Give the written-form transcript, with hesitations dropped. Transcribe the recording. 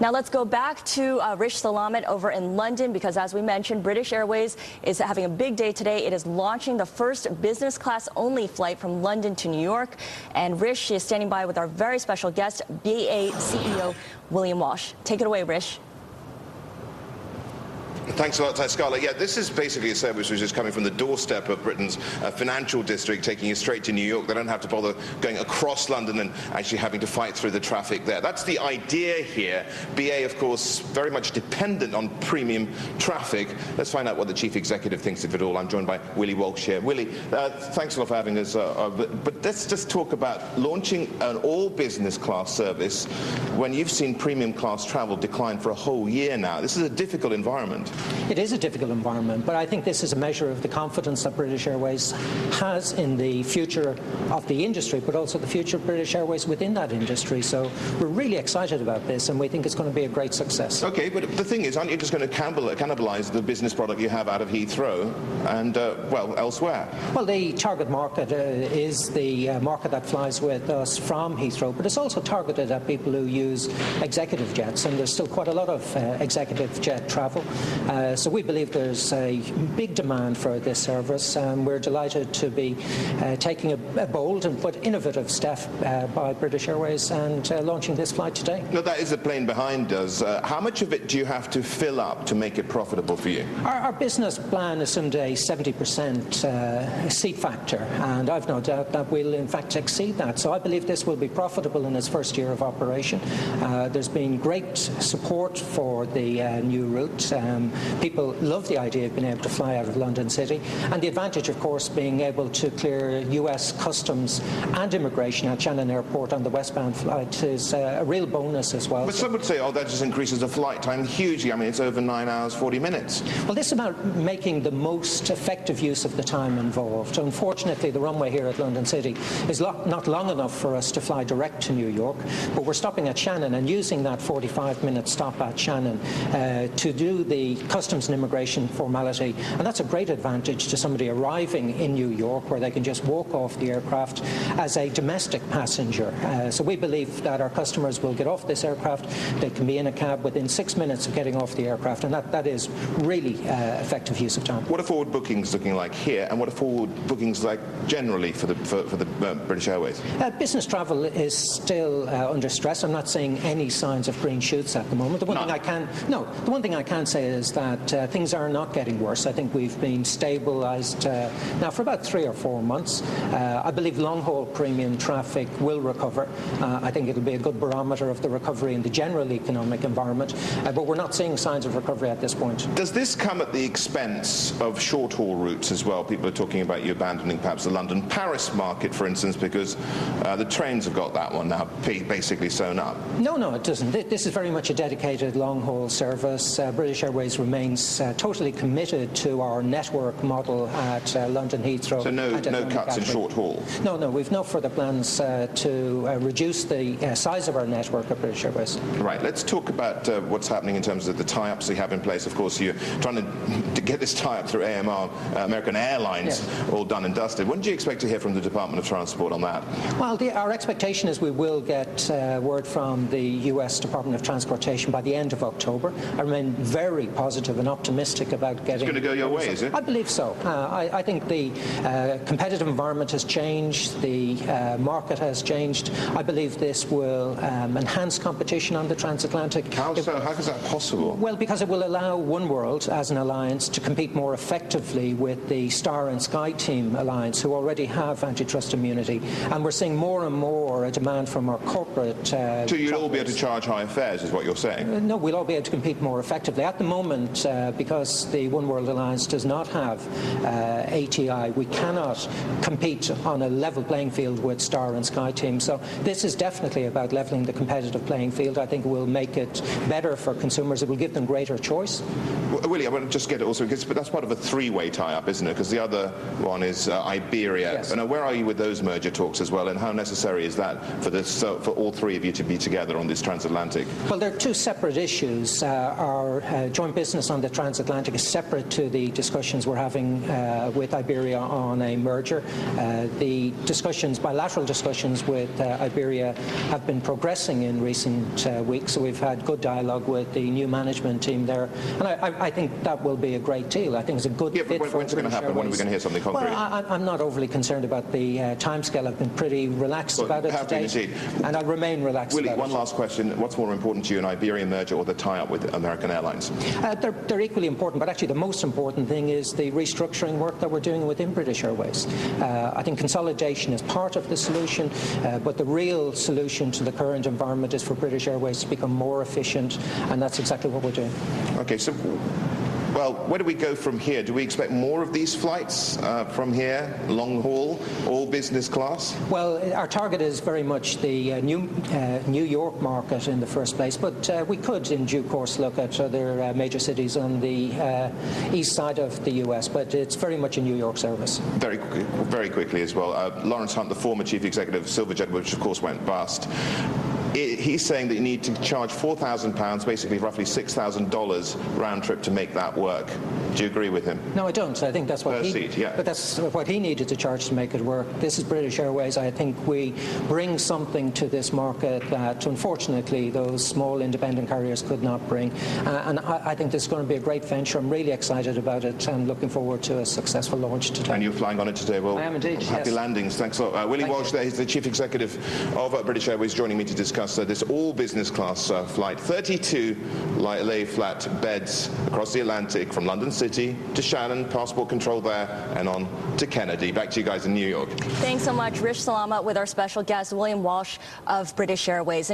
Now let's go back to Rish Salamat over in London, because as we mentioned, British Airways is having a big day today. It is launching the first business class only flight from London to New York. And Rish is standing by with our very special guest, BA CEO William Walsh. Take it away, Rish. Thanks a lot, Scarlett. Yeah, this is basically a service which is coming from the doorstep of Britain's financial district, taking you straight to New York. They don't have to bother going across London and actually having to fight through the traffic there. That's the idea here. BA, of course, very much dependent on premium traffic. Let's find out what the chief executive thinks of it all. I'm joined by Willie Walsh here. Willie, thanks a lot for having us. But let's just talk about launching an all-business class service when you've seen premium class travel decline for a whole year now. This is a difficult environment. It is a difficult environment, but I think this is a measure of the confidence that British Airways has in the future of the industry, but also the future of British Airways within that industry. So we're really excited about this, and we think it's going to be a great success. Okay, but the thing is, aren't you just going to cannibalize the business product you have out of Heathrow and, well, elsewhere? Well, the target market is the market that flies with us from Heathrow, but it's also targeted at people who use executive jets, and there's still quite a lot of executive jet travel. So we believe there's a big demand for this service, and we're delighted to be taking a bold but innovative step by British Airways and launching this flight today. No, that is the plane behind us. How much of it do you have to fill up to make it profitable for you? Our business plan assumed a 70% seat factor, and I've no doubt that we'll in fact exceed that. So I believe this will be profitable in its first year of operation. There's been great support for the new route. People love the idea of being able to fly out of London City, and the advantage, of course, being able to clear US customs and immigration at Shannon Airport on the westbound flight is a real bonus as well. But some would say, oh, that just increases the flight time hugely. I mean, it's over 9 hours, 40 minutes. Well, this is about making the most effective use of the time involved. Unfortunately, the runway here at London City is not long enough for us to fly direct to New York, but we're stopping at Shannon and using that 45-minute stop at Shannon to do the customs and immigration formality, and that's a great advantage to somebody arriving in New York, where they can just walk off the aircraft as a domestic passenger. So we believe that our customers will get off this aircraft, they can be in a cab within 6 minutes of getting off the aircraft, and that is really effective use of time. What are forward bookings looking like here, and what are forward bookings like generally for the British Airways? Business travel is still under stress. I'm not seeing any signs of green shoots at the moment. The one thing I can say is that things are not getting worse. I think we've been stabilised now for about 3 or 4 months. I believe long-haul premium traffic will recover. I think it'll be a good barometer of the recovery in the general economic environment, but we're not seeing signs of recovery at this point. Does this come at the expense of short-haul routes as well? People are talking about you abandoning perhaps the London-Paris market, for instance, because the trains have got that one now basically sewn up. No, it doesn't. This is very much a dedicated long-haul service. British Airways remains totally committed to our network model at London Heathrow. So no cuts in short haul? No, we've no further plans to reduce the size of our network at British Airways. Right, let's talk about what's happening in terms of the tie-ups you have in place. Of course, you're trying to get this tie-up through AMR, American Airlines, all done and dusted. When do you expect to hear from the Department of Transport on that? Well, our expectation is we will get word from the US Department of Transportation by the end of October. I remain very positive and optimistic about getting... It's going to go your way, is it? I believe so. I think the competitive environment has changed, the market has changed. I believe this will enhance competition on the transatlantic. How is that possible? Well, because it will allow One World as an alliance to compete more effectively with the Star and Sky Team alliance, who already have antitrust immunity. And we're seeing more and more a demand from our corporate... So you'll all be able to charge higher fares, is what you're saying? No, we'll all be able to compete more effectively. At the moment, because the One World Alliance does not have ATI, we cannot compete on a level playing field with Star and Sky Team. So this is definitely about levelling the competitive playing field. I think it will make it better for consumers. It will give them greater choice. Well, Willie, I want to just get it also, because that's part of a three-way tie-up, isn't it? Because the other one is Iberia. Yes. And where are you with those merger talks as well, and how necessary is that for all three of you to be together on this transatlantic? Well, there are two separate issues. Our joint business business on the transatlantic is separate to the discussions we're having with Iberia on a merger. The discussions, bilateral discussions with Iberia have been progressing in recent weeks, so we've had good dialogue with the new management team there, and I think that will be a great deal. I think it's a good fit for when's it going to happen? When are we going to hear something concrete? Well, I'm not overly concerned about the timescale. I've been pretty relaxed about it today, and I'll remain relaxed. Willie, one last question. What's more important to you, an Iberian merger or the tie-up with American Airlines? They're equally important, but actually the most important thing is the restructuring work that we're doing within British Airways. I think consolidation is part of the solution, but the real solution to the current environment is for British Airways to become more efficient, and that's exactly what we're doing. Okay, so, well, where do we go from here? Do we expect more of these flights from here, long haul, all business class? Well, our target is very much the New York market in the first place, but we could in due course look at other major cities on the east side of the US, but it's very much a New York service. Very quickly as well, Lawrence Hunt, the former chief executive of Silverjet, which of course went bust, he's saying that you need to charge £4,000, basically roughly $6,000 round trip to make that work. Do you agree with him? No, I don't. I think that's what but that's what he needed to charge to make it work. This is British Airways. I think we bring something to this market that, unfortunately, those small independent carriers could not bring. And I think this is going to be a great venture. I'm really excited about it and looking forward to a successful launch today. And you're flying on it today? Well, I am indeed. Happy landings. Thanks a lot. William Walsh, there, he's the chief executive of British Airways, joining me to discuss this all-business class flight. 32 lay-flat beds across the Atlantic from London City to Shannon, passport control there, and on to Kennedy. Back to you guys in New York. Thanks so much, Rish Salama, with our special guest, William Walsh of British Airways.